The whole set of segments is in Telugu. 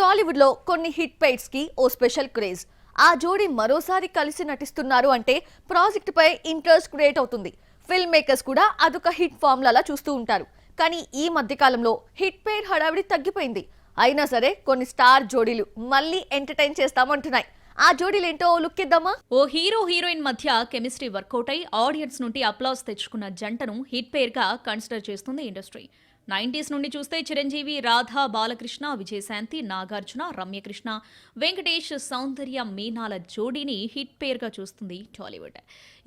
టాలీవుడ్ లో కొన్ని హిట్ పైట్స్ కి ఓ స్పెషల్ క్రేజ్. ఆ జోడీ మరోసారి కలిసి నటిస్తున్నారు అంటే ప్రాజెక్ట్ పై ఇంట్రెస్ట్ క్రియేట్ అవుతుంది. ఫిల్మ్ మేకర్స్ కూడా అదొక హిట్ ఫార్ములా చూస్తూ ఉంటారు. కానీ ఈ మధ్య కాలంలో హిట్ పేర్ హడావిడి తగ్గిపోయింది. అయినా సరే కొన్ని స్టార్ జోడీలు మళ్ళీ ఎంటర్టైన్ చేస్తామంటున్నాయి. ఆ జోడీలేంటో లుక్ ఇద్దామా? ఓ హీరో హీరోయిన్ మధ్య కెమిస్ట్రీ వర్కౌట్ అయి ఆడియన్స్ నుండి అప్లాస్ తెచ్చుకున్న జంటను హిట్ పేర్ గా కన్సిడర్ చేస్తుంది ఇండస్ట్రీ. 90s నుండి చూస్తే చిరంజీవి, రాధా, బాలకృష్ణ, విజయశాంతి, నాగార్జున, రమ్యకృష్ణ, వెంకటేష్, సౌందర్య, మీనాల జోడీని హిట్ పేర్ గా చూస్తుంది టాలీవుడ్.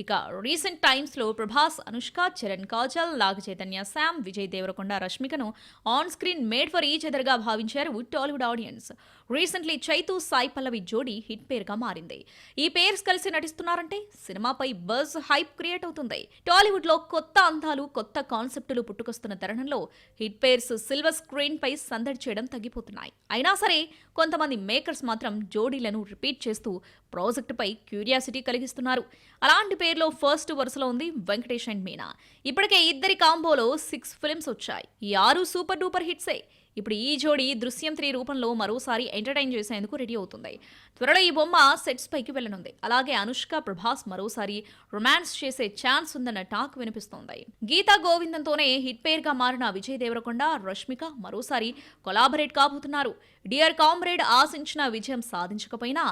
ఇక రీసెంట్ టైమ్స్ లో ప్రభాస్, అనుష్క, చరణ్, కాజల్, నాగచైతన్య, శామ్, విజయ్ దేవరకొండ, రష్మికను on screen made for each other గా భావించారు టాలీవుడ్ ఆడియన్స్. రీసెంట్లీ చైతు, సాయి పల్లవి జోడీ హిట్ పేర్ గా మారింది. ఈ పేర్స్ కలిసి నటిస్తున్నారంటే సినిమాపై బజ్, హైప్ క్రియేట్ అవుతుంది. టాలీవుడ్ లో కొత్త అందాలు, కొత్త కాన్సెప్టులు పుట్టుకొస్తున్న తరుణంలో హిట్ పేర్స్ సిల్వర్ స్క్రీన్ పై సందడి చేయడం తగ్గిపోతున్నాయి. అయినా సరే కొంతమంది మేకర్స్ మాత్రం జోడీలను రిపీట్ చేస్తూ ప్రాజెక్టు పై క్యూరియాసిటీ కలిగిస్తున్నారు. అలాంటి పేర్లో ఫస్ట్ వరుసలో ఉంది వెంకటేష్ అండ్ మీనా. ఇప్పటికే ఇద్దరి కాంబోలో 6 ఫిల్మ్స్ వచ్చాయి. ఈ 6 సూపర్ డూపర్ హిట్సే. ఇప్పుడు ఈ జోడీ దృశ్యం 3 రూపంలో మరోసారి ఎంటర్టైన్ చేసేందుకు రెడీ అవుతుంది. త్వరలో ఈ బొమ్మ సెట్స్ పైకి వెళ్లనుంది. అలాగే అనుష్క, ప్రభాస్ మరోసారి రొమాన్స్ చేసే ఛాన్స్ ఉందన్న టాక్ వినిపిస్తోంది. గీతా గోవిందంతోనే హిట్ పేర్ గా మారిన విజయ్ దేవరకొండ, రష్మిక మరోసారి కొలాబరేట్ కాబోతున్నారు. డియర్ కామ్రేడ్ ఆశించిన విజయం సాధించకపోయినా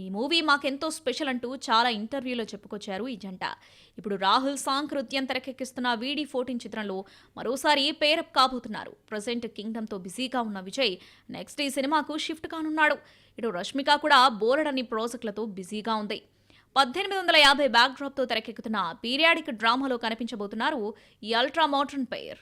ఈ మూవీ మాకెంతో స్పెషల్ అంటూ చాలా ఇంటర్వ్యూలో చెప్పుకొచ్చారు ఈ జంట. ఇప్పుడు రాహుల్ సాంకృత్యం తెరకెక్కిస్తున్న VD14 చిత్రంలో మరోసారి పేరప్ కాబోతున్నారు. ప్రజెంట్ కింగ్డమ్తో బిజీగా ఉన్న విజయ్ నెక్స్ట్ ఈ సినిమాకు షిఫ్ట్ కానున్నాడు. ఇటు రష్మిక కూడా బోలెడన్ని ప్రాజెక్టులతో బిజీగా ఉంది. 1850 బ్యాక్ డ్రాప్ తో తెరకెక్కుతున్న పీరియాడిక్ డ్రామాలో కనిపించబోతున్నారు ఈ అల్ట్రా మోడర్న్ పేర్.